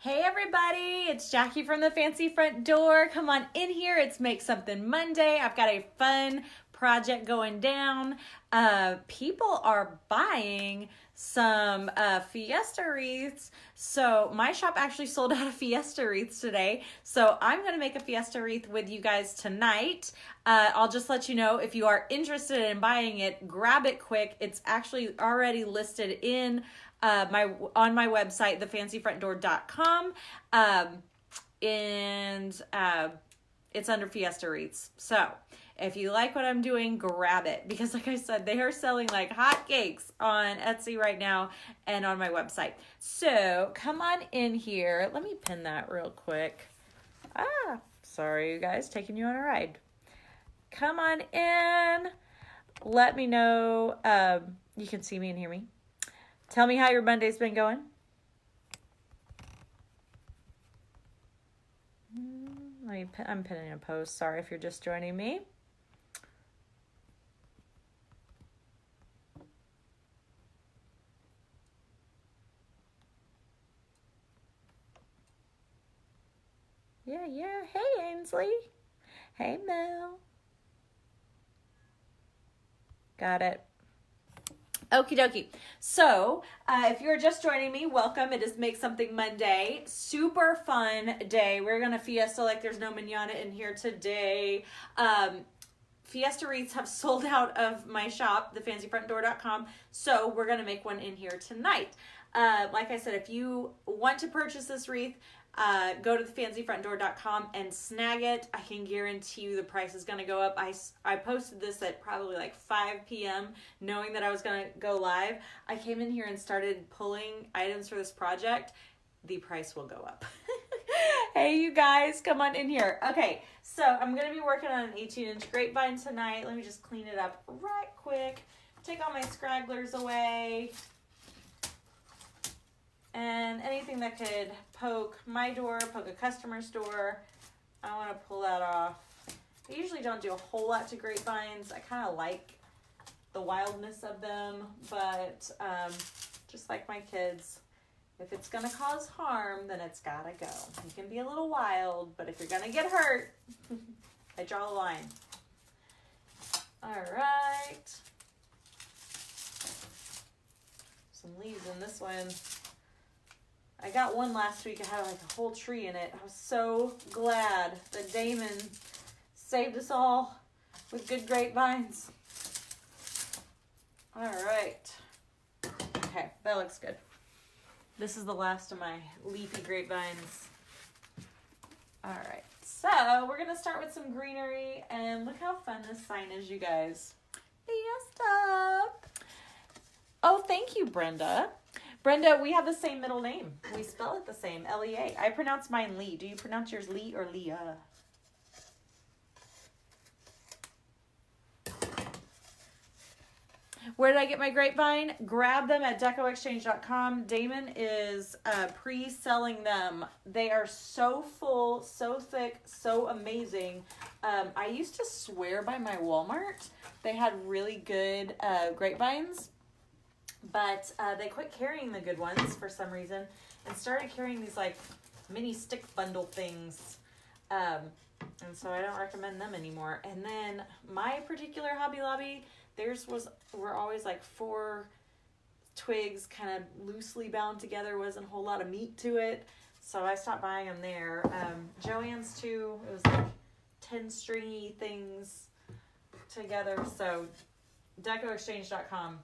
Hey everybody, it's Jackie from the Fancy Front Door. Come on in here. It's Make Something Monday. I've got a fun project going down. People are buying some Fiesta wreaths. So my shop actually sold out of Fiesta wreaths today. So I'm going to make a Fiesta wreath with you guys tonight. I'll just let you know, if you are interested in buying it, grab it quick. It's actually already listed in on my website, thefancyfrontdoor.com, and it's under Fiesta wreaths. So if you like what I'm doing, grab it, because like I said, they are selling like hotcakes on Etsy right now and on my website. So come on in here. Let me pin that real quick. Sorry you guys, taking you on a ride. Come on in. Let me know. You can see me and hear me. Tell me how your Monday's been going. I'm pinning a post. Sorry if you're just joining me. Yeah. Hey, Ainsley. Hey, Mel. Got it. Okie dokie. So, if you're just joining me, welcome. It is Make Something Monday. Super fun day. We're going to Fiesta like there's no manana in here today. Fiesta wreaths have sold out of my shop, thefancyfrontdoor.com. So, we're going to make one in here tonight. Like I said, if you want to purchase this wreath, go to thefancyfrontdoor.com and snag it. I can guarantee you the price is going to go up. I posted this at probably like 5 p.m. knowing that I was going to go live. I came in here and started pulling items for this project. The price will go up. Hey, you guys, come on in here. Okay, so I'm going to be working on an 18-inch grapevine tonight. Let me just clean it up right quick. Take all my scragglers away. And anything that could poke my door, poke a customer's door, I want to pull that off. I usually don't do a whole lot to grapevines. I kind of like the wildness of them, but just like my kids, if it's going to cause harm, then it's got to go. You can be a little wild, but if you're going to get hurt, I draw the line. All right. Some leaves in this one. I got one last week. I had like a whole tree in it. I was so glad that Damon saved us all with good grapevines. All right. Okay, that looks good. This is the last of my leafy grapevines. All right, so we're going to start with some greenery, and look how fun this sign is, you guys. Fiesta. Oh, thank you, Brenda. Brenda, we have the same middle name. We spell it the same, L-E-A. I pronounce mine Lee. Do you pronounce yours Lee or Leah? Where did I get my grapevine? Grab them at decoexchange.com. Damon is pre-selling them. They are so full, so thick, so amazing. I used to swear by my Walmart. They had really good grapevines. But they quit carrying the good ones for some reason and started carrying these like mini stick bundle things. And so I don't recommend them anymore. And then my particular Hobby Lobby, were always like 4 twigs kind of loosely bound together. Wasn't a whole lot of meat to it. So I stopped buying them there. Joann's too, it was like 10 stringy things together. So decoexchange.com.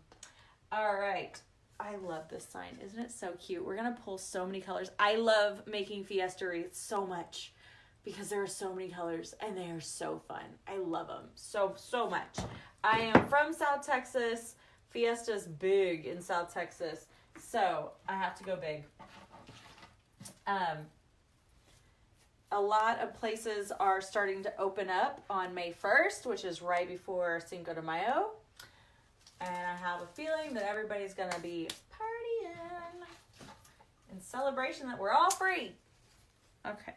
All right. I love this sign. Isn't it so cute? We're going to pull so many colors. I love making Fiesta wreaths so much because there are so many colors and they are so fun. I love them so much. I am from South Texas. Fiesta's big in South Texas, so I have to go big. A lot of places are starting to open up on May 1st, which is right before Cinco de Mayo. And I have a feeling that everybody's going to be partying in celebration that we're all free. Okay.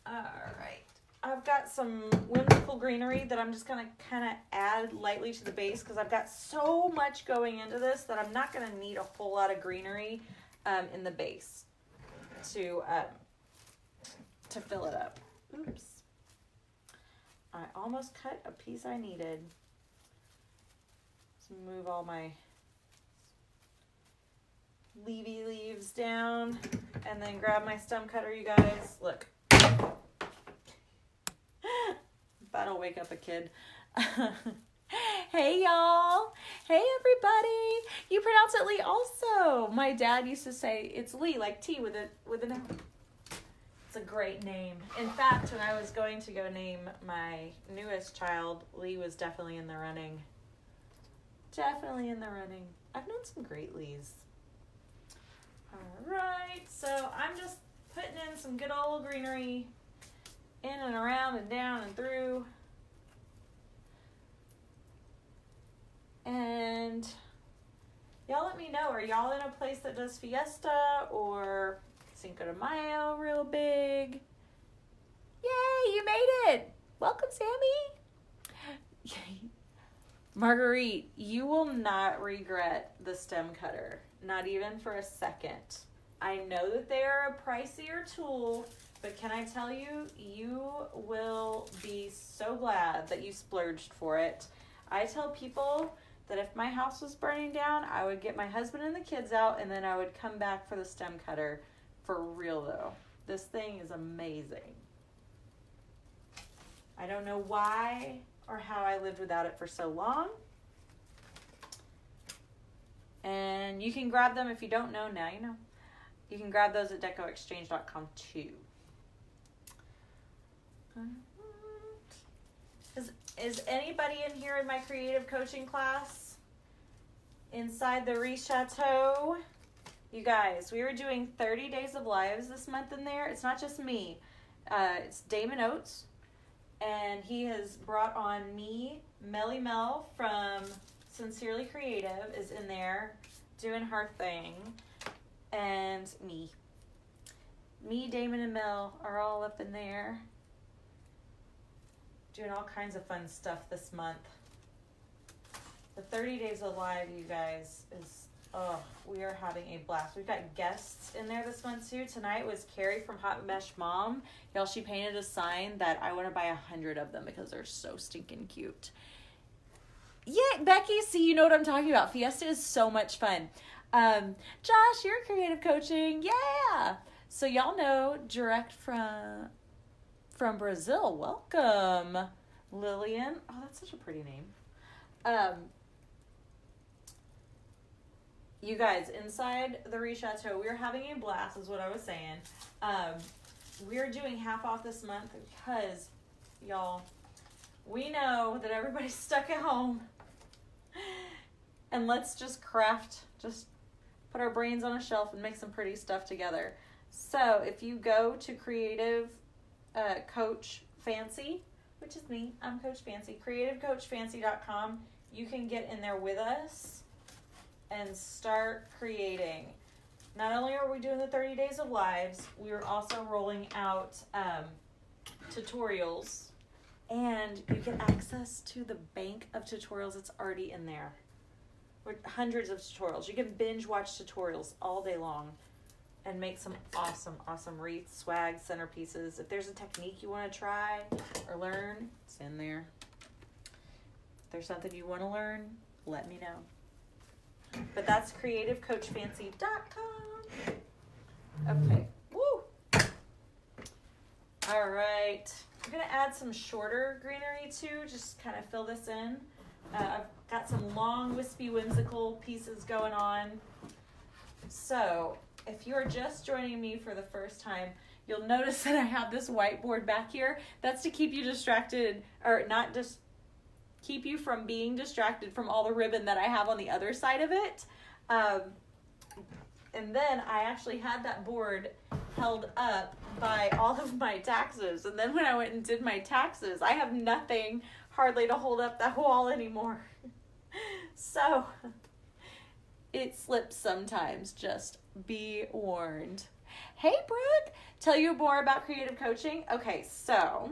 All right. I've got some whimsical greenery that I'm just going to kind of add lightly to the base because I've got so much going into this that I'm not going to need a whole lot of greenery. in the base to fill it up. Oops. I almost cut a piece I needed. Let's move all my leafy leaves down and then grab my stem cutter, you guys. Look. That'll wake up a kid. Hey y'all. Hey everybody. You pronounce it Lee also. My dad used to say it's Lee, like T with an L. It's a great name. In fact, when I was going to go name my newest child, Lee was definitely in the running. Definitely in the running. I've known some great Lees. All right, so I'm just putting in some good old greenery in and around and down and through. And y'all let me know, are y'all in a place that does Fiesta or Cinco de Mayo real big? Yay, you made it. Welcome, Sammy. Marguerite, you will not regret the stem cutter. Not even for a second. I know that they are a pricier tool, but can I tell you, you will be so glad that you splurged for it. I tell people that if my house was burning down, I would get my husband and the kids out, and then I would come back for the stem cutter. For real though, this thing is amazing. I don't know why or how I lived without it for so long. And you can grab them if you don't know, now you know. You can grab those at decoexchange.com too. Is anybody in here in my creative coaching class? Inside the Wreath Chateau? You guys, we were doing 30 days of lives this month in there. It's not just me. It's Damon Oates. And he has brought on me, Melly Mel from Sincerely Creative is in there doing her thing. And me, Damon, and Mel are all up in there doing all kinds of fun stuff this month. The 30 Days of Live, you guys, is, we are having a blast. We've got guests in there this month too. Tonight was Carrie from Hot Mesh Mom. Y'all, she painted a sign that I want to buy 100 of them because they're so stinking cute. Yeah, Becky, see, you know what I'm talking about. Fiesta is so much fun. Josh, you're creative coaching. Yeah. So y'all know direct from Brazil. Welcome, Lillian. Oh, that's such a pretty name. You guys, inside the Wreath Chateau, we're having a blast, is what I was saying. We're doing half off this month because, y'all, we know that everybody's stuck at home. And let's just craft, just put our brains on a shelf and make some pretty stuff together. So if you go to Creative Coach Fancy, which is me, I'm Coach Fancy, creativecoachfancy.com, you can get in there with us and start creating. Not only are we doing the 30 Days of Lives, we are also rolling out tutorials, and you get access to the bank of tutorials that's already in there. With hundreds of tutorials. You can binge watch tutorials all day long and make some awesome wreath swag centerpieces. If there's a technique you want to try or learn, it's in there. If there's something you want to learn, let me know. But that's creativecoachfancy.com. Okay. Woo! All right. I'm going to add some shorter greenery too, just kind of fill this in. I've got some long, wispy, whimsical pieces going on. So if you're just joining me for the first time, you'll notice that I have this whiteboard back here. That's to keep you distracted, or not just keep you from being distracted from all the ribbon that I have on the other side of it. And then I actually had that board held up by all of my taxes. And then when I went and did my taxes, I have nothing hardly to hold up that wall anymore. So it slips sometimes, just be warned. Hey Brooke, tell you more about creative coaching. Okay, so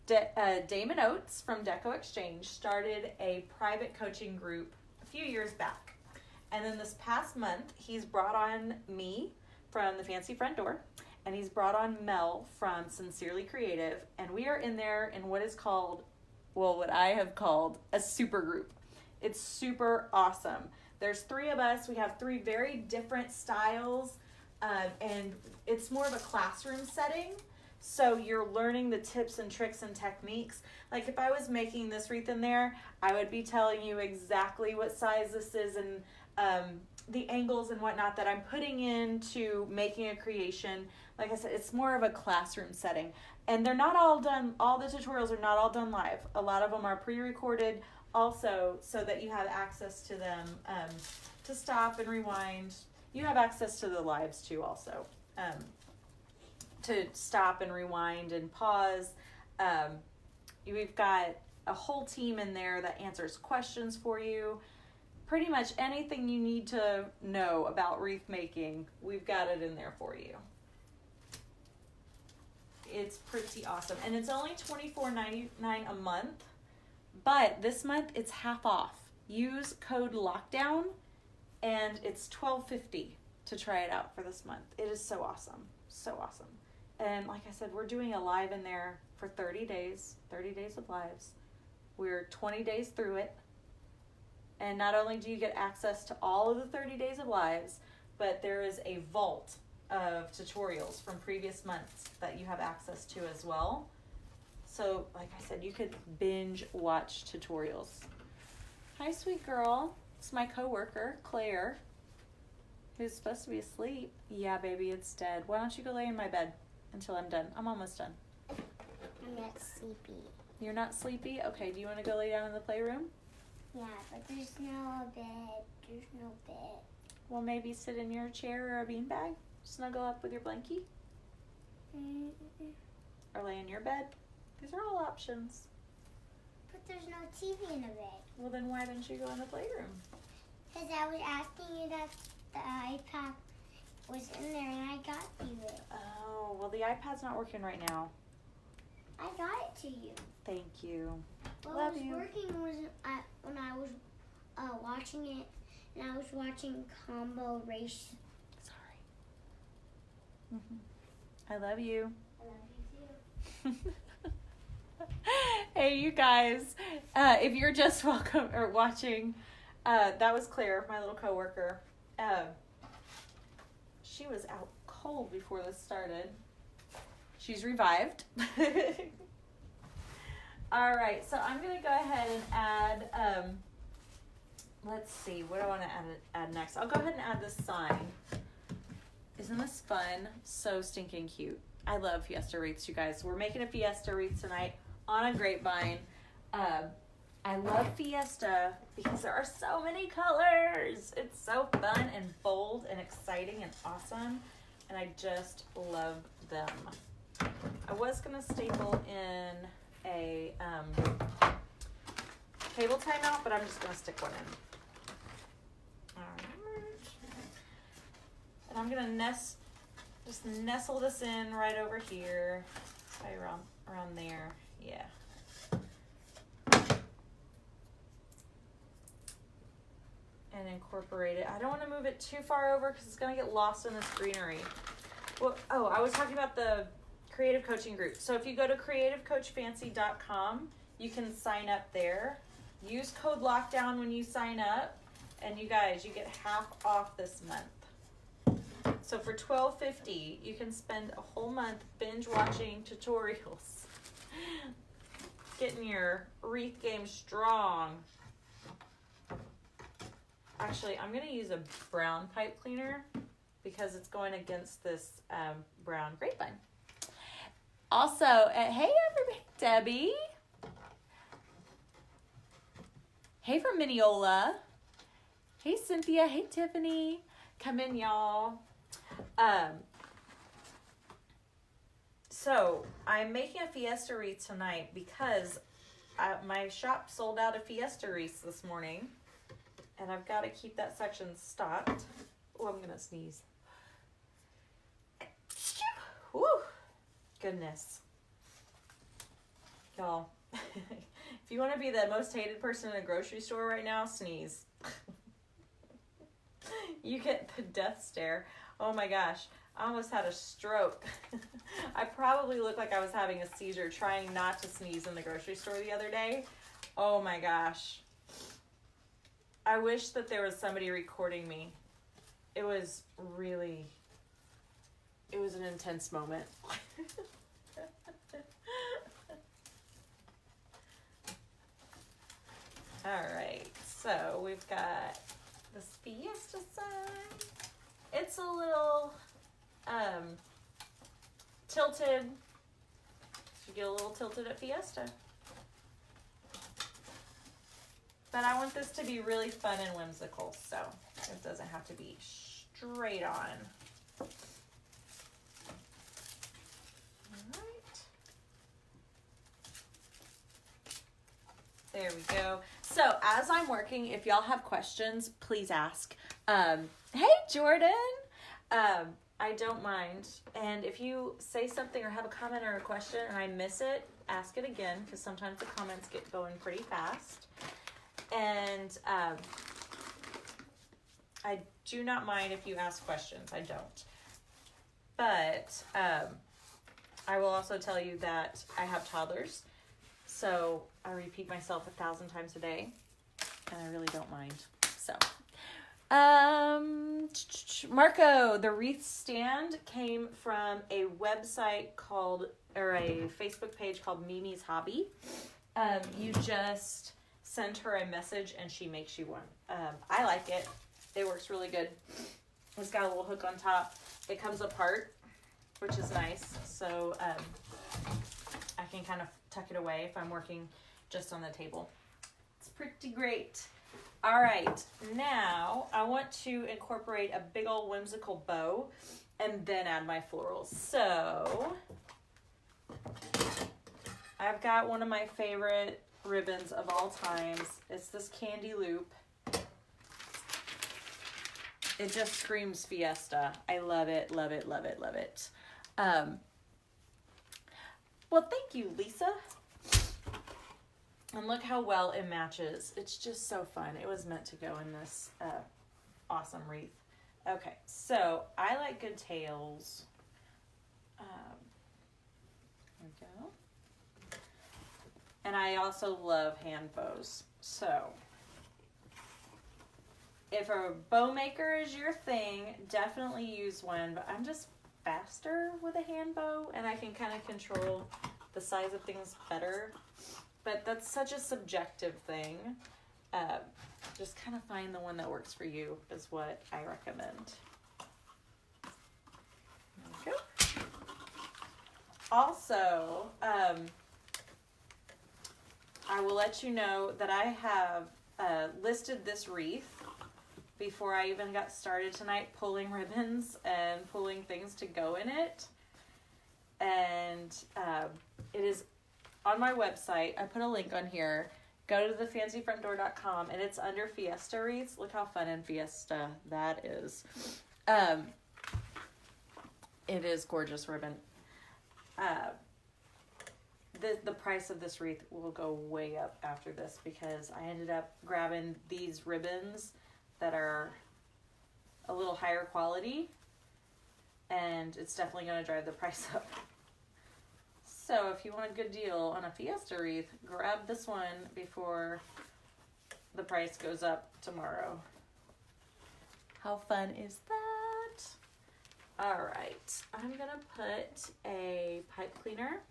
Damon Oates from Deco Exchange started a private coaching group a few years back. And then this past month, he's brought on me from the Fancy Front Door, and he's brought on Mel from Sincerely Creative, and we are in there in what is called, well, what I have called a super group. It's super awesome. There's 3 of us. We have 3 very different styles, and it's more of a classroom setting. So you're learning the tips and tricks and techniques. Like if I was making this wreath in there, I would be telling you exactly what size this is and the angles and whatnot that I'm putting into making a creation. Like I said, it's more of a classroom setting. And they're not all done, all the tutorials are not all done live. A lot of them are pre-recorded also so that you have access to them to stop and rewind. You have access to the lives too also. To stop and rewind and pause. We've got a whole team in there that answers questions for you. Pretty much anything you need to know about wreath making, we've got it in there for you. It's pretty awesome. And it's only $24.99 a month, but this month it's half off. Use code LOCKDOWN and it's $12.50 to try it out for this month. It is so awesome. So awesome. And like I said, we're doing a live in there for 30 days of lives. We're 20 days through it. And not only do you get access to all of the 30 days of lives, but there is a vault of tutorials from previous months that you have access to as well. So like I said, you could binge watch tutorials. Hi, sweet girl. It's my coworker, Claire, who's supposed to be asleep. Yeah, baby, it's dead. Why don't you go lay in my bed until I'm done? I'm almost done. I'm not sleepy. You're not sleepy? Okay, do you want to go lay down in the playroom? Yeah, but there's no bed. There's no bed. Well, maybe sit in your chair or a beanbag. Snuggle up with your blankie. Mm-mm. Or lay in your bed. These are all options. But there's no TV in the bed. Well, then why didn't you go in the playroom? Because I was asking you that the iPad was in there and I got you it. Oh, well, the iPad's not working right now. I got it to you. Thank you. What Love was you. working was when I was watching it, and I was watching Combo Race. Sorry. I love you. I love you too. Hey, you guys. If you're just watching, that was Claire, my little coworker. She was out cold before this started. She's revived. All right, so I'm going to go ahead and add, let's see, what do I want to add next? I'll go ahead and add this sign. Isn't this fun? So stinking cute. I love Fiesta wreaths, you guys. We're making a Fiesta wreath tonight on a grapevine. I love Fiesta because there are so many colors. It's so fun and bold and exciting and awesome, and I just love them. I was going to staple in a cable timeout, but I'm just going to stick one in. All right. And I'm going to just nestle this in right over here, right around there. Yeah. And incorporate it. I don't want to move it too far over because it's going to get lost in this greenery. Well, oh, I was talking about the creative coaching group. So if you go to creativecoachfancy.com, you can sign up there. Use code LOCKDOWN when you sign up. And you guys, you get half off this month. So for $12.50, you can spend a whole month binge watching tutorials. Getting your wreath game strong. Actually, I'm going to use a brown pipe cleaner because it's going against this brown grapevine. Also, hey everybody, Debbie. Hey from Mineola. Hey Cynthia. Hey Tiffany. Come in, y'all. So I'm making a Fiesta wreath tonight because my shop sold out of Fiesta wreaths this morning. And I've got to keep that section stocked. Oh, I'm going to sneeze. Woo! Goodness. Y'all, if you want to be the most hated person in a grocery store right now, sneeze. You get the death stare. Oh my gosh. I almost had a stroke. I probably looked like I was having a seizure trying not to sneeze in the grocery store the other day. Oh my gosh. I wish that there was somebody recording me. It was an intense moment. All right, so we've got this Fiesta sign. It's a little tilted. You get a little tilted at Fiesta. But I want this to be really fun and whimsical, so it doesn't have to be straight on. There we go. So as I'm working, if y'all have questions, please ask. Hey, Jordan. I don't mind. And if you say something or have a comment or a question and I miss it, ask it again, because sometimes the comments get going pretty fast. And I do not mind if you ask questions. I don't. But I will also tell you that I have toddlers. So I repeat myself 1,000 times a day, and I really don't mind. So, Marco, the Wreath stand came from a website called, or a Facebook page called Mimi's Hobby. You just send her a message and she makes you one. I like it. It works really good. It's got a little hook on top. It comes apart, which is nice. So, I can kind of tuck it away if I'm working just on the table. It's pretty great. All right, now I want to incorporate a big old whimsical bow and then add my florals. So I've got one of my favorite ribbons of all times. It's this candy loop. It just screams Fiesta. I love it, love it, love it, love it. Well, thank you, Lisa. And look how well it matches. It's just so fun. It was meant to go in this awesome wreath. Okay, so I like good tails. There we go. And I also love hand bows. So if a bow maker is your thing, definitely use one. But I'm just faster with a hand bow, and I can kind of control the size of things better. But that's such a subjective thing. Just kind of find the one that works for you is what I recommend. There we go. Also, I will let you know that I have listed this wreath before I even got started tonight, pulling ribbons and pulling things to go in it. And it is on my website. I put a link on here. Go to thefancyfrontdoor.com and it's under Fiesta wreaths. Look how fun and Fiesta that is. It is gorgeous ribbon. The price of this wreath will go way up after this because I ended up grabbing these ribbons that are a little higher quality, and it's definitely going to drive the price up. So if you want a good deal on a Fiesta wreath, grab this one before the price goes up tomorrow. How fun is that? All right, I'm going to put a pipe cleaner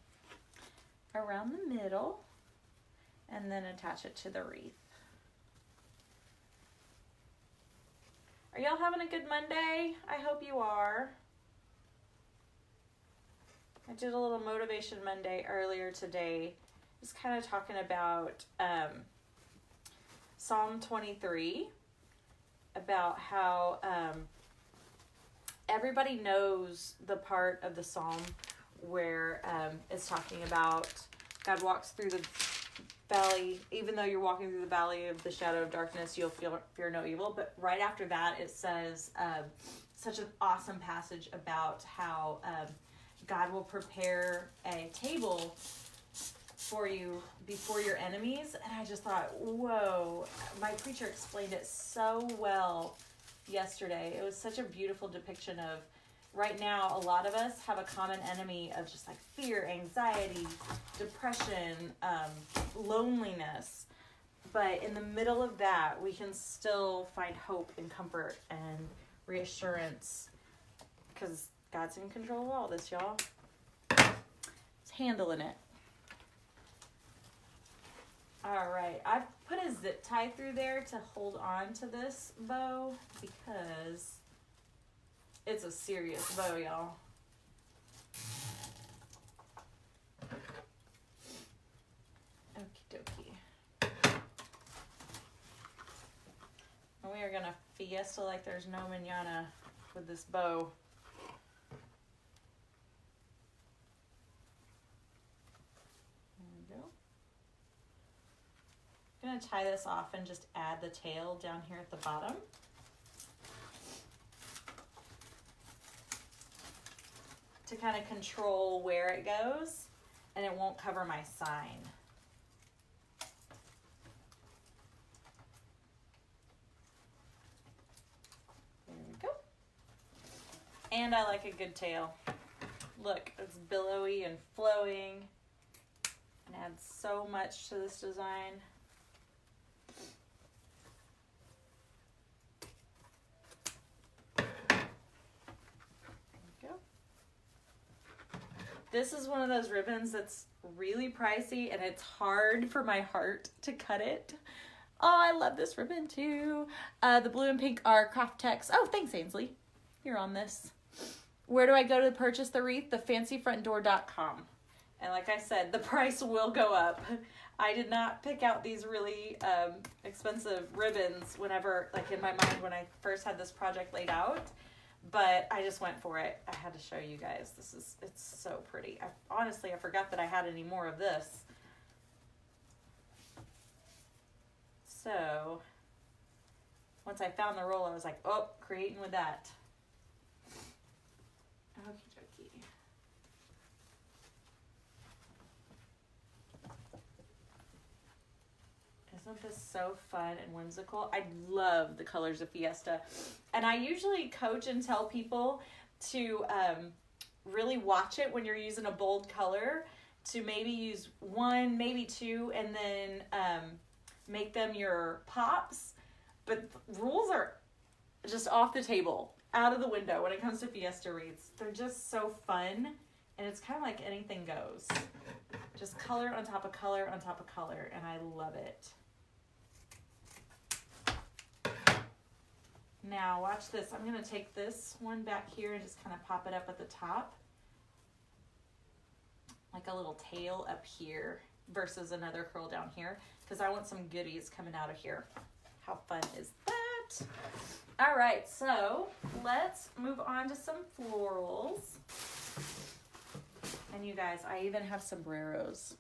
around the middle and then attach it to the wreath. Are y'all having a good Monday? I hope you are. I did a little Motivation Monday earlier today, just kind of talking about Psalm 23, about how everybody knows the part of the Psalm where it's talking about God walks through the valley, even though you're walking through the valley of the shadow of darkness, you'll fear no evil. But right after that, it says such an awesome passage about how God will prepare a table for you before your enemies. And I just thought, whoa, my preacher explained it so well yesterday. It was such a beautiful depiction of, right now, a lot of us have a common enemy of just like fear, anxiety, depression, loneliness. But in the middle of that, we can still find hope and comfort and reassurance because God's in control of all this, y'all. He's handling it. All right, I've put a zip tie through there to hold on to this bow because it's a serious bow, y'all. Okie dokie. And we are gonna fiesta like there's no manana with this bow. There we go. I'm going to tie this off and just add the tail down here at the bottom. To kind of control where it goes, and it won't cover my sign. There we go. And I like a good tail. Look, it's billowy and flowing and adds so much to this design. This is one of those ribbons that's really pricey and it's hard for my heart to cut it. Oh, I love this ribbon too. The blue and pink are Craft Tex. Oh, thanks, Ainsley. You're on this. Where do I go to purchase the wreath? Thefancyfrontdoor.com. And like I said, the price will go up. I did not pick out these really expensive ribbons whenever, like in my mind when I first had this project laid out. But I just went for it. I had to show you guys. It's so pretty. Honestly, I forgot that I had any more of this. So, once I found the roll, I was like, oh, creating with that. Okie dokie. Isn't this so fun and whimsical? I love the colors of Fiesta. And I usually coach and tell people to really watch it when you're using a bold color, to maybe use one, maybe two, and then make them your pops. But rules are just off the table, out of the window when it comes to Fiesta wreaths. They're just so fun, and it's kind of like anything goes. Just color on top of color on top of color, and I love it. Now watch this. I'm going to take this one back here and just kind of pop it up at the top. Like a little tail up here versus another curl down here, because I want some goodies coming out of here. How fun is that? All right, so let's move on to some florals. And you guys, I even have sombreros.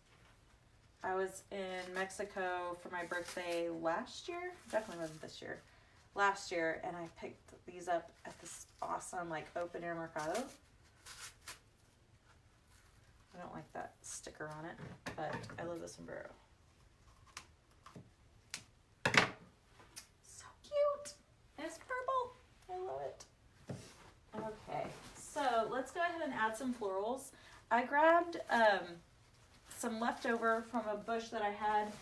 I was in Mexico for my birthday last year. Definitely wasn't this year. Last year, and I picked these up at this awesome like open air mercado. I don't like that sticker on it, but I love the sombrero. So cute. And it's purple. I love it. Okay, so let's go ahead and add some florals. I grabbed some leftover from a bush that I had,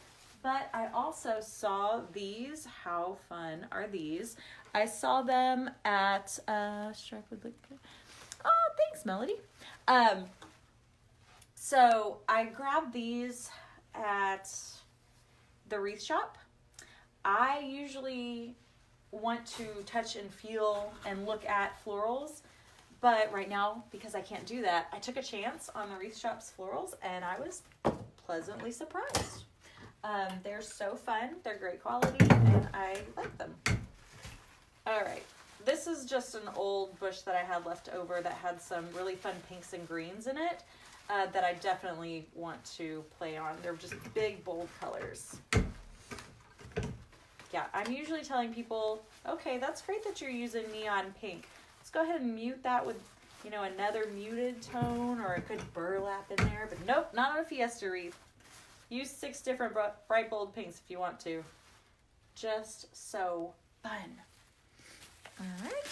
but I also saw these. How fun are these? I saw them at Stripe would look good. Oh, thanks, Melody. So I grabbed these at the wreath shop. I usually want to touch and feel and look at florals, but right now, because I can't do that, I took a chance on the wreath shop's florals and I was pleasantly surprised. They're so fun, they're great quality, and I like them. All right, this is just an old bush that I had left over that had some really fun pinks and greens in it that I definitely want to play on. They're just big, bold colors. Yeah, I'm usually telling people, okay, that's great that you're using neon pink. Let's go ahead and mute that with, you know, another muted tone or a good burlap in there. But nope, not on a Fiesta wreath. Use 6 different bright, bold pinks if you want to. Just so fun. All right.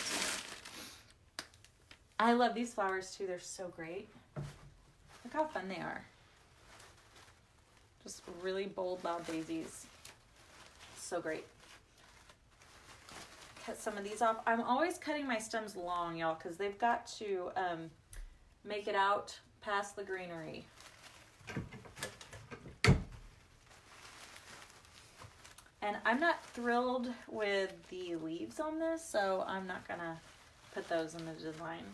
I love these flowers too. They're so great. Look how fun they are. Just really bold, loud daisies. So great. Cut some of these off. I'm always cutting my stems long, y'all, because they've got to make it out past the greenery. And I'm not thrilled with the leaves on this, so I'm not gonna put those in the design.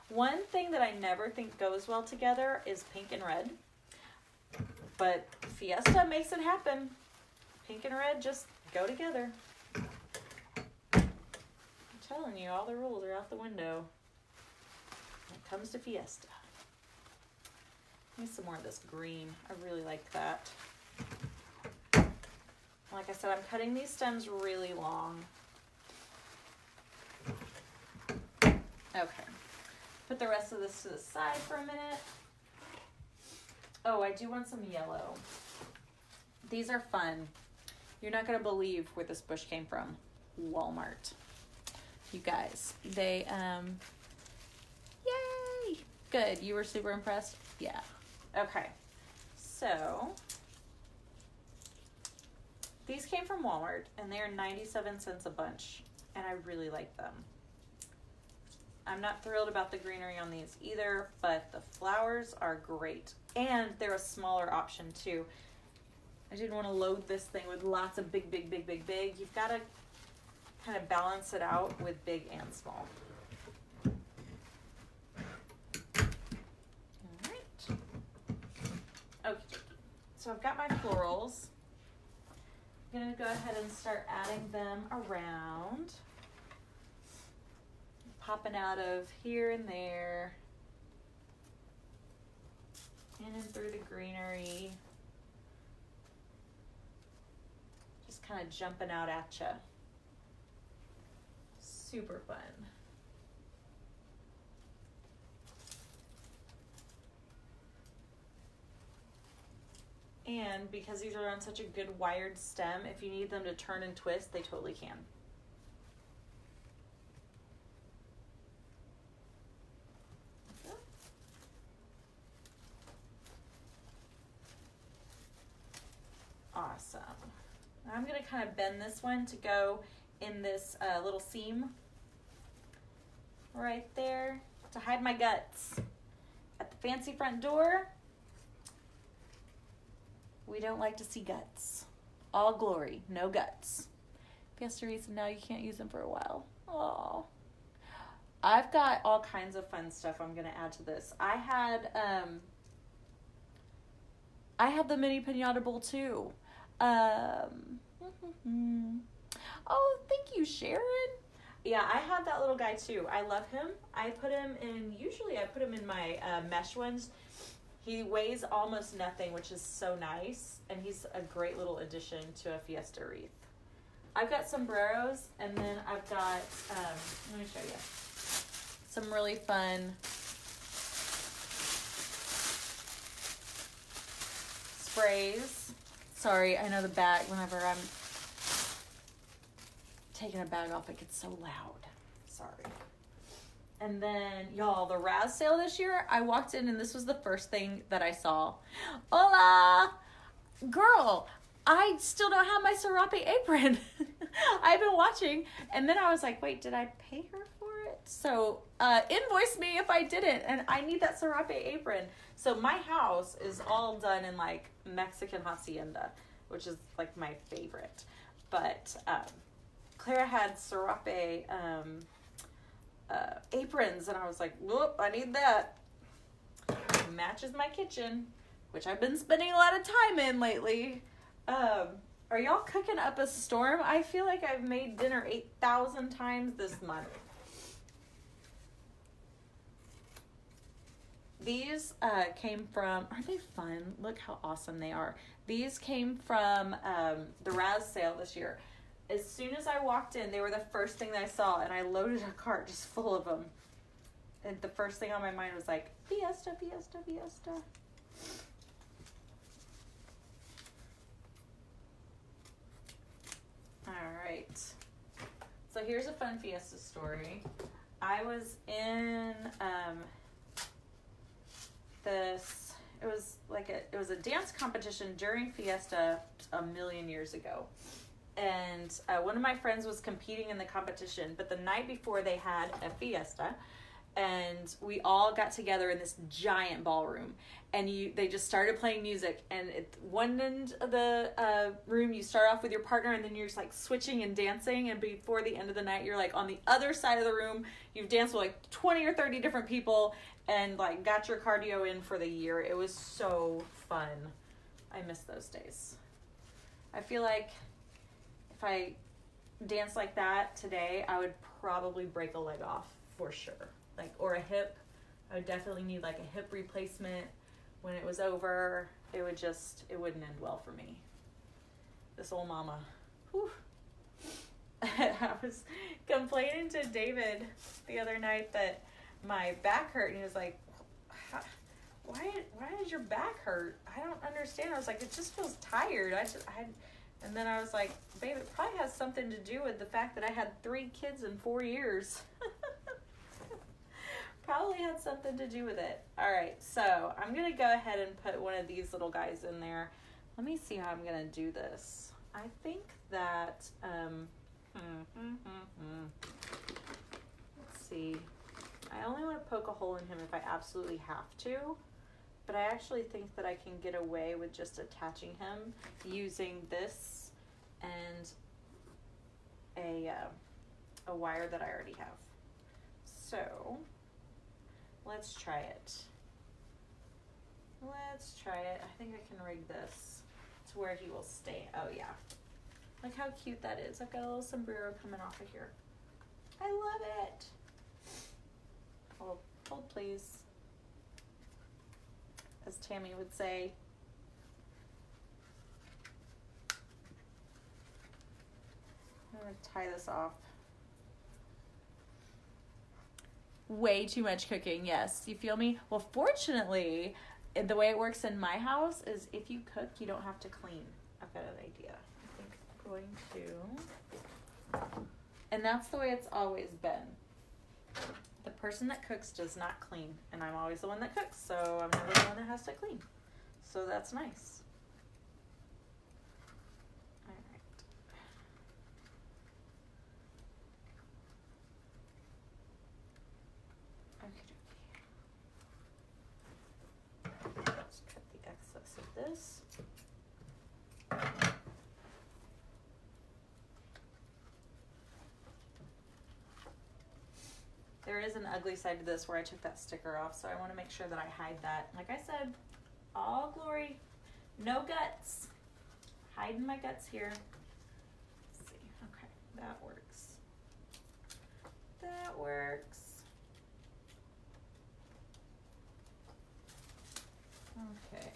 One thing that I never think goes well together is pink and red, but Fiesta makes it happen. Pink and red just go together. I'm telling you, all the rules are out the window when it comes to Fiesta. Give me some more of this green. I really like that. Like I said, I'm cutting these stems really long. Okay. Put the rest of this to the side for a minute. Oh, I do want some yellow. These are fun. You're not going to believe where this bush came from. Walmart. You guys, they, yay! Good. You were super impressed? Yeah. Okay. So, these came from Walmart, and they are 97 cents a bunch, and I really like them. I'm not thrilled about the greenery on these either, but the flowers are great, and they're a smaller option too. I didn't want to load this thing with lots of big. You've got to kind of balance it out with big and small. All right. Okay, so I've got my florals. I'm going to go ahead and start adding them around. Popping out of here and there. In and through the greenery. Just kind of jumping out at you. Super fun. And because these are on such a good wired stem, if you need them to turn and twist, they totally can. Awesome. I'm going to kind of bend this one to go in this little seam right there to hide my guts. At the fancy front door, we don't like to see guts. All glory, no guts. Fiesta Wreath, now you can't use them for a while. Oh, I've got all kinds of fun stuff I'm going to add to this. I had the mini piñata bowl too. Oh, thank you, Sharon. Yeah, I have that little guy too. I love him. I put him in my mesh ones. He weighs almost nothing, which is so nice, and he's a great little addition to a Fiesta wreath. I've got sombreros, and then I've got, let me show you, some really fun sprays. Sorry, I know the bag, whenever I'm taking a bag off, it gets so loud. Sorry. And then, y'all, the Raz sale this year, I walked in and this was the first thing that I saw. Hola! Girl, I still don't have my serape apron. I've been watching, and then I was like, wait, did I pay her for it? So, invoice me if I didn't, and I need that serape apron. So my house is all done in, like, Mexican hacienda, which is, like, my favorite. But Clara had serape aprons, and I was like, whoop, I need that. Matches my kitchen, which I've been spending a lot of time in lately. Are y'all cooking up a storm? I feel like I've made dinner 8,000 times this month. These came from, aren't they fun? Look how awesome they are. These came from the Raz sale this year. As soon as I walked in, they were the first thing that I saw, and I loaded a cart just full of them. And the first thing on my mind was like, Fiesta, Fiesta, Fiesta. All right. So here's a fun fiesta story. I was in it was a dance competition during fiesta a million years ago. And one of my friends was competing in the competition, but the night before they had a fiesta, and we all got together in this giant ballroom, and they just started playing music, and at one end of the room you start off with your partner, and then you're just like switching and dancing, and before the end of the night you're like on the other side of the room, you've danced with like 20 or 30 different people and like got your cardio in for the year. It was so fun. I miss those days. I feel like if I danced like that today, I would probably break a leg off for sure. Like, or a hip. I would definitely need like a hip replacement when it was over. It wouldn't end well for me. This old mama. Whew. I was complaining to David the other night that my back hurt, and he was like, why does your back hurt? I don't understand. I was like, it just feels tired. And then I was like, babe, it probably has something to do with the fact that I had 3 kids in 4 years. Probably had something to do with it. All right, so I'm going to go ahead and put one of these little guys in there. Let me see how I'm going to do this. I think that, let's see. I only want to poke a hole in him if I absolutely have to, but I actually think that I can get away with just attaching him using this and a wire that I already have. So let's try it. I think I can rig this to where he will stay. Oh yeah. Look how cute that is. I've got a little sombrero coming off of here. I love it. Hold please. As Tammy would say. I'm going to tie this off. Way too much cooking, yes. You feel me? Well, fortunately, the way it works in my house is if you cook, you don't have to clean. I've got an idea. I think I'm going to... And that's the way it's always been. The person that cooks does not clean, and I'm always the one that cooks, so I'm never the one that has to clean. So that's nice. All right. Okay. Let's cut the excess of this. There is an ugly side to this where I took that sticker off, so I want to make sure that I hide that. Like I said, all glory, no guts. Hiding my guts here. Let's see. Okay, that works. That works. Okay.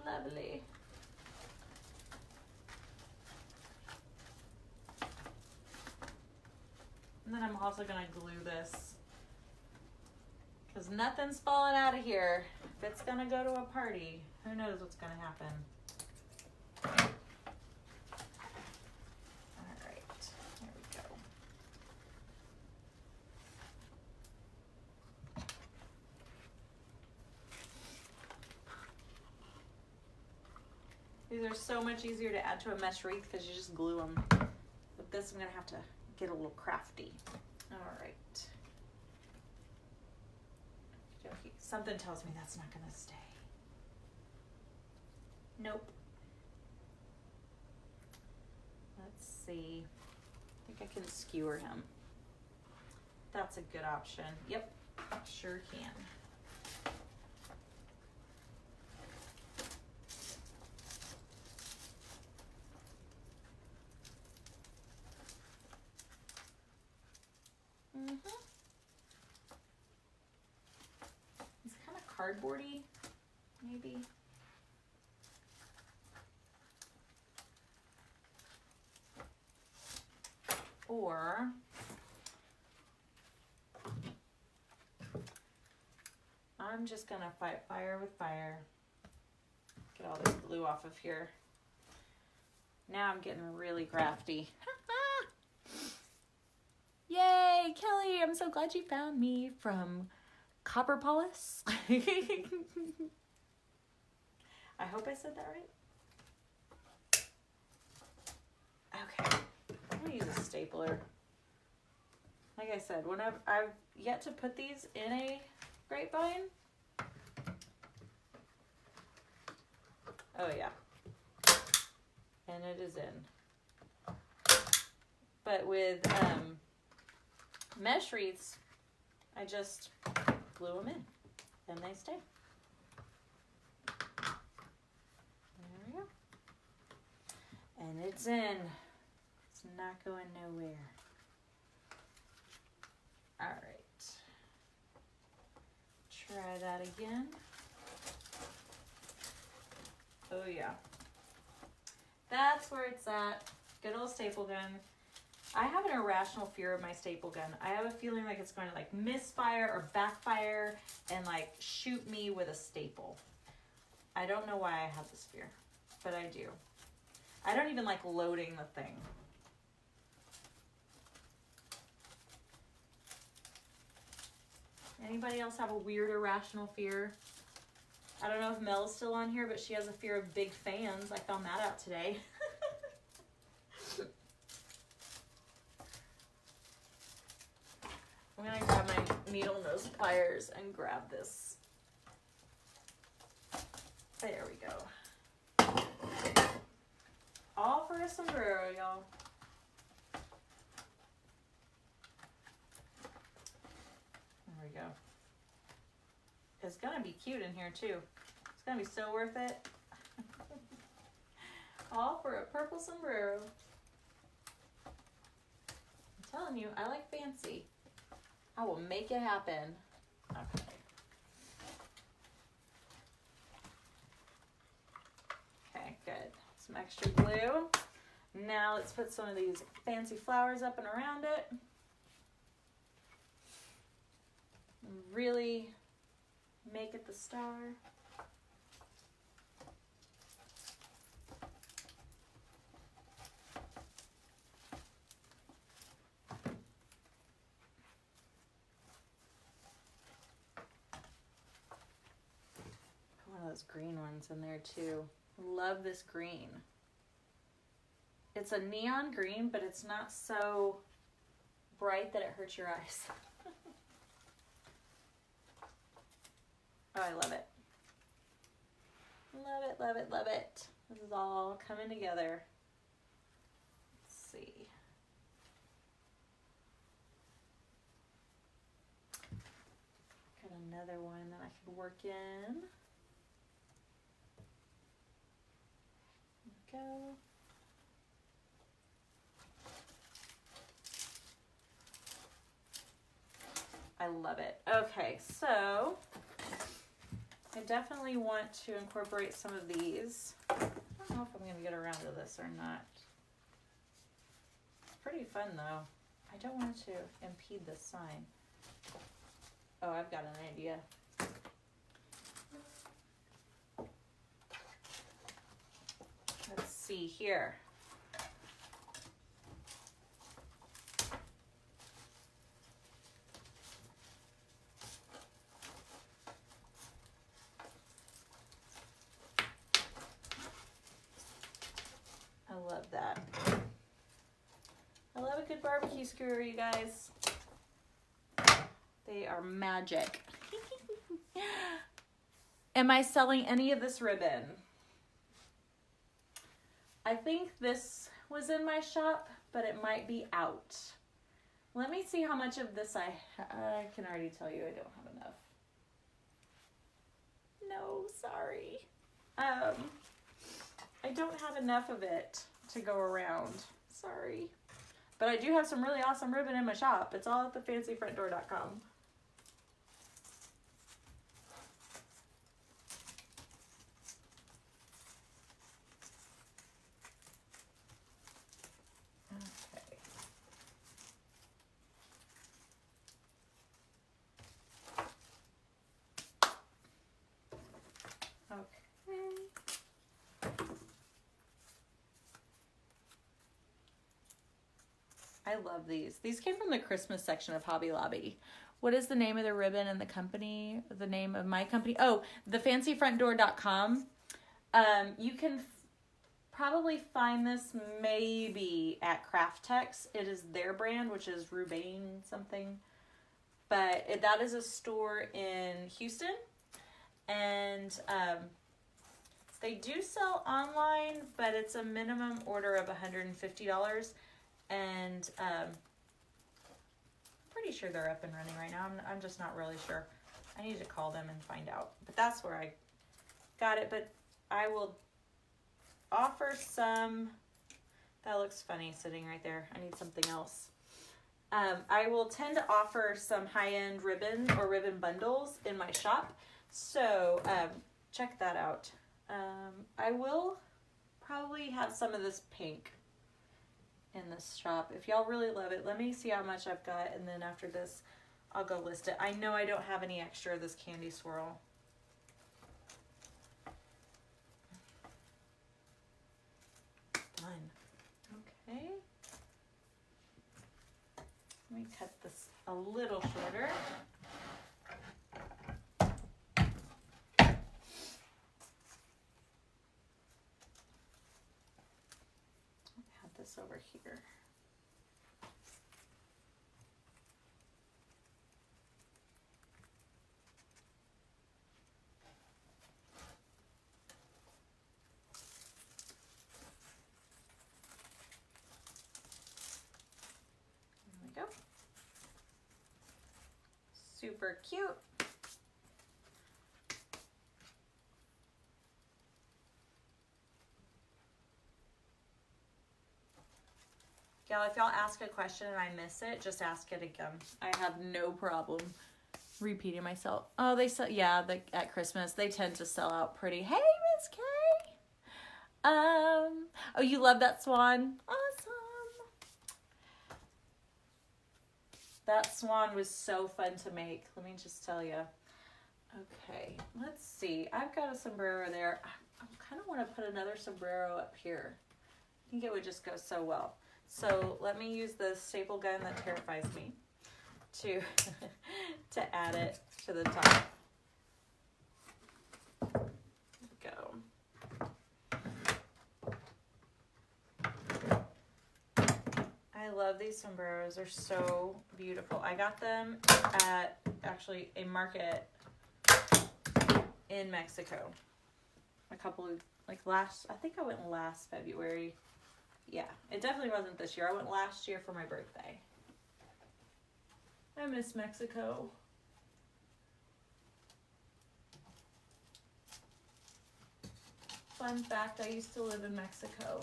Lovely. And then I'm also going to glue this because nothing's falling out of here. If it's going to go to a party, who knows what's going to happen. All right, here we go. These are so much easier to add to a mesh wreath because you just glue them. With this, I'm going to have to get a little crafty. All right. Okay. Something tells me that's not going to stay. Nope. Let's see. I think I can skewer him. That's a good option. Yep, sure can. It's kind of cardboardy, maybe. Or I'm just gonna fight fire with fire. Get all this glue off of here. Now I'm getting really crafty. Yay, Kelly, I'm so glad you found me from Copperpolis. I hope I said that right. Okay, I'm gonna use a stapler. Like I said, whenever I've yet to put these in a grapevine. Oh yeah. And it is in. But with mesh wreaths, I just glue them in and they stay. There we go. And it's in. It's not going nowhere. All right. Try that again. Oh yeah. That's where it's at. Good old staple gun. I have an irrational fear of my staple gun. I have a feeling like it's going to like misfire or backfire and like shoot me with a staple. I don't know why I have this fear, but I do. I don't even like loading the thing. Anybody else have a weird irrational fear? I don't know if Mel's still on here, but she has a fear of big fans. I found that out today. I'm gonna grab my needle nose pliers and grab this. There we go. All for a sombrero, y'all. There we go. It's gonna be cute in here too. It's gonna be so worth it. All for a purple sombrero. I'm telling you, I like fancy. I will make it happen. Okay. Okay, good. Some extra glue. Now let's put some of these fancy flowers up and around it. Really make it the star. Those green ones in there too. Love this green. It's a neon green, but it's not so bright that it hurts your eyes. Oh, I love it. Love it, love it, love it. This is all coming together. Let's see. Got another one that I could work in. Go. I love it. Okay, so I definitely want to incorporate some of these. I don't know if I'm going to get around to this or not. It's pretty fun though. I don't want to impede the sign. Oh, I've got an idea. Let's see here. I love that. I love a good barbecue skewer, you guys. They are magic. Am I selling any of this ribbon? I think this was in my shop, but it might be out. Let me see how much of this I can already tell you I don't have enough. No, sorry. I don't have enough of it to go around. Sorry. But I do have some really awesome ribbon in my shop. It's all at thefancyfrontdoor.com. I love these. These came from the Christmas section of Hobby Lobby. What is the name of the ribbon and the company? The name of my company? Oh, thefancyfrontdoor.com. You can probably find this maybe at Craftex. It is their brand, which is Rubain something. But that is a store in Houston. And they do sell online, but it's a minimum order of $150. And pretty sure they're up and running right now. I'm just not really sure. I need to call them and find out. But that's where I got it. But I will offer some. That looks funny sitting right there. I need something else. I will tend to offer some high-end ribbon or ribbon bundles in my shop. So check that out. I will probably have some of this pink in this shop. If y'all really love it, let me see how much I've got, and then after this I'll go list it. I know I don't have any extra of this candy swirl. Done. Okay. Let me cut this a little shorter. This over here. There we go. Super cute. Y'all, if y'all ask a question and I miss it, just ask it again. I have no problem repeating myself. Oh, they sell, yeah, at Christmas, they tend to sell out pretty. Hey, Miss Kay. Oh, you love that swan? Awesome. That swan was so fun to make. Let me just tell you. Okay, let's see. I've got a sombrero there. I kind of want to put another sombrero up here. I think it would just go so well. So let me use the staple gun that terrifies me to to add it to the top. Go. I love these sombreros. They're so beautiful. I got them at actually a market in Mexico. A couple of, like I think I went last February. Yeah, it definitely wasn't this year. I went last year for my birthday. I miss Mexico. Fun fact, I used to live in Mexico.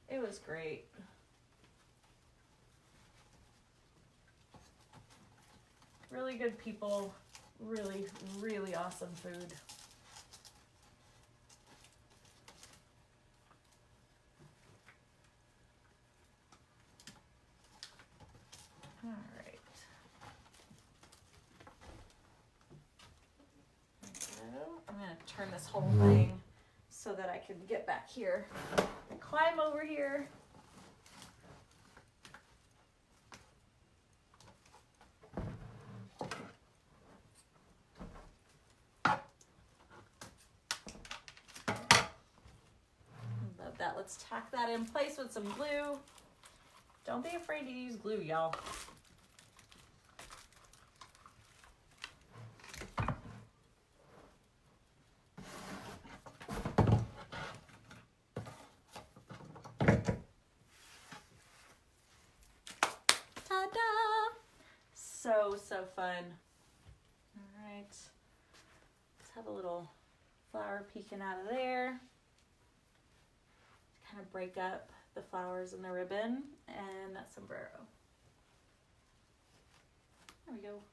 It was great. Really good people. Really, really awesome food. All right. There we go. I'm going to turn this whole thing so that I can get back here and climb over here. Love that. Let's tack that in place with some glue. Don't be afraid to use glue, y'all. Ta-da! So fun. All right. Let's have a little flower peeking out of there. Kind of break up the flowers in the ribbon and that sombrero. There we go.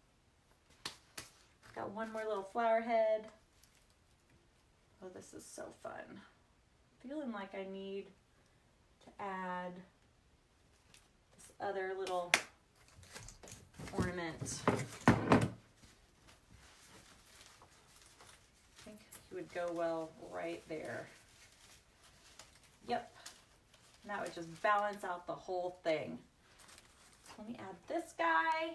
Got one more little flower head. Oh, this is so fun. Feeling like I need to add this other little ornament. I think he would go well right there. Yep. And that would just balance out the whole thing. Let me add this guy.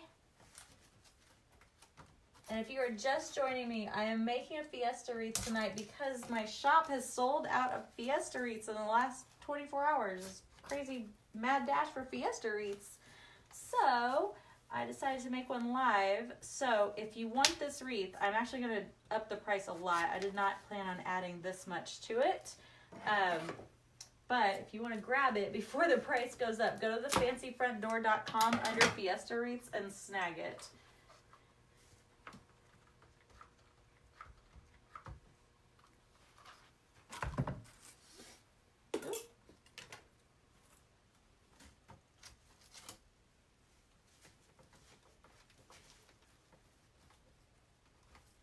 And if you are just joining me, I am making a Fiesta wreath tonight because my shop has sold out of Fiesta wreaths in the last 24 hours. Crazy mad dash for Fiesta wreaths. So I decided to make one live. So if you want this wreath, I'm actually going to up the price a lot. I did not plan on adding this much to it. But if you want to grab it before the price goes up, go to thefancyfrontdoor.com under Fiesta wreaths and snag it.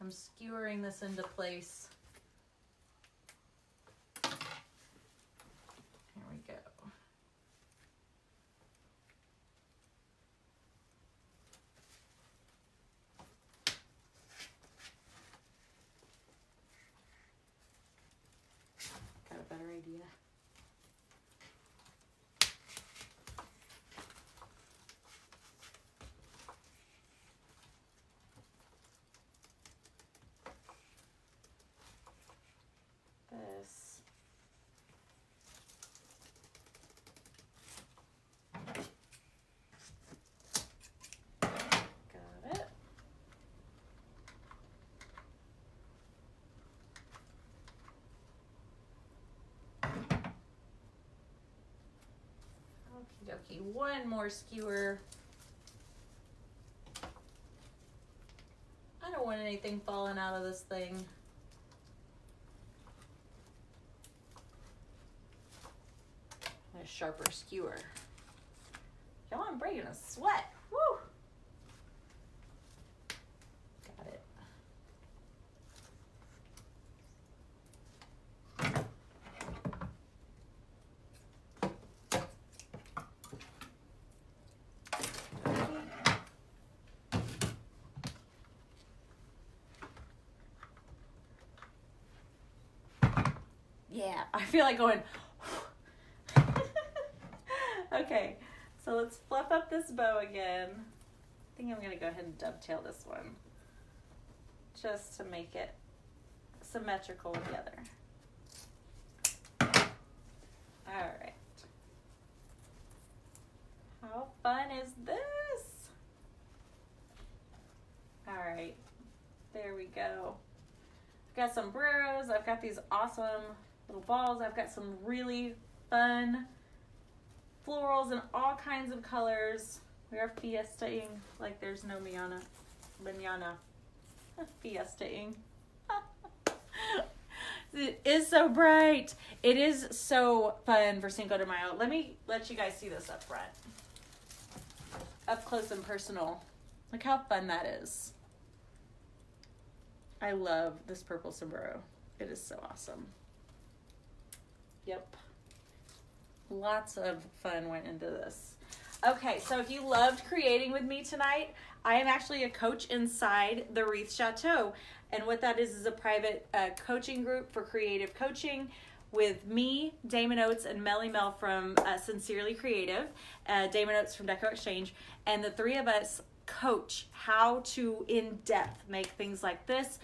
I'm skewering this into place. Here we go. Got a better idea. This. Got it. Okie dokie, one more skewer. I don't want anything falling out of this thing. A sharper skewer. Y'all, I'm breaking a sweat. Woo! Got it. Yeah, I feel like going. Okay, so let's fluff up this bow again. I think I'm going to go ahead and dovetail this one just to make it symmetrical together. All right. How fun is this? All right, there we go. I've got sombreros. I've got these awesome little balls. I've got some really fun florals in all kinds of colors. We are fiestaing like there's no manana. Fiestaing. It is so bright. It is so fun for Cinco de Mayo. Let me let you guys see this up front. Up close and personal. Look how fun that is. I love this purple sombrero. It is so awesome. Yep. Lots of fun went into this. Okay, so if you loved creating with me tonight, I am actually a coach inside the Wreath Chateau. And what that is a private coaching group for creative coaching with me, Damon Oates, and Melly Mel from Sincerely Creative, Damon Oates from Deco Exchange. And the three of us coach how to in-depth make things like this.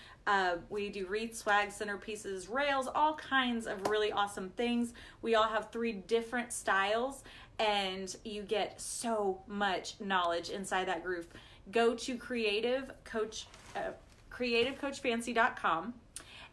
We do wreath, swag, centerpieces, rails, all kinds of really awesome things. We all have 3 different styles, and you get so much knowledge inside that group. Go to creativecoachfancy.com,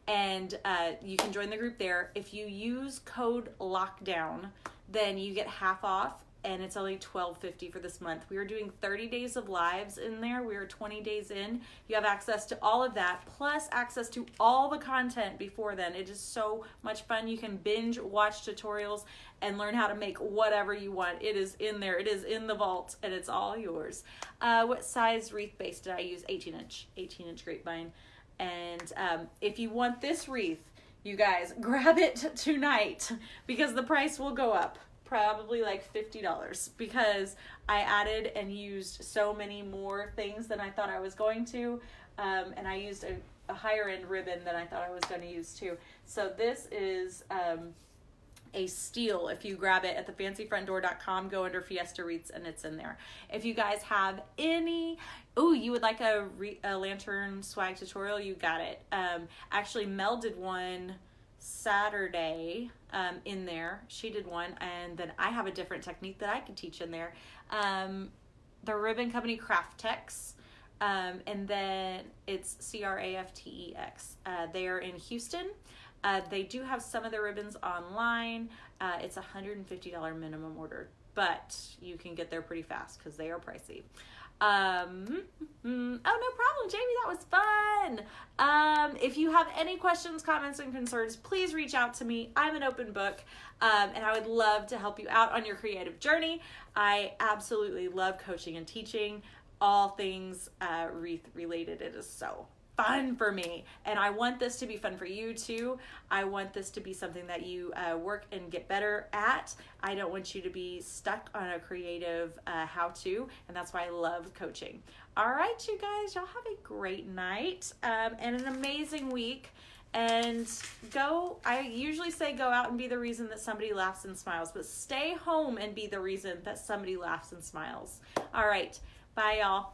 and you can join the group there. If you use code LOCKDOWN, then you get half off, and it's only $12.50 for this month. We are doing 30 days of lives in there. We are 20 days in. You have access to all of that, plus access to all the content before then. It is so much fun. You can binge watch tutorials and learn how to make whatever you want. It is in there. It is in the vault, and it's all yours. What size wreath base did I use? 18-inch grapevine. And if you want this wreath, you guys, grab it tonight because the price will go up. Probably like $50 because I added and used so many more things than I thought I was going to, and I used a higher end ribbon than I thought I was going to use too. So this is a steal if you grab it at thefancyfrontdoor.com. Go under Fiesta Wreaths and it's in there. If you guys have any, you would like a lantern swag tutorial, you got it. Actually, Mel did one Saturday in there. She did one, and then I have a different technique that I could teach in there. The ribbon company Craftex, and then it's Craftex. They are in Houston. They do have some of the ribbons online. It's $150 minimum order, but you can get there pretty fast because they are pricey. Oh, no problem, Jamie. That was fun. If you have any questions, comments, and concerns, please reach out to me. I'm an open book, and I would love to help you out on your creative journey. I absolutely love coaching and teaching all things Wreath related. It is so fun for me, and I want this to be fun for you too. I want this to be something that you work and get better at. I don't want you to be stuck on a creative how-to, and that's why I love coaching. All right, you guys, y'all have a great night and an amazing week. And I usually say go out and be the reason that somebody laughs and smiles, but stay home and be the reason that somebody laughs and smiles. All right, bye y'all.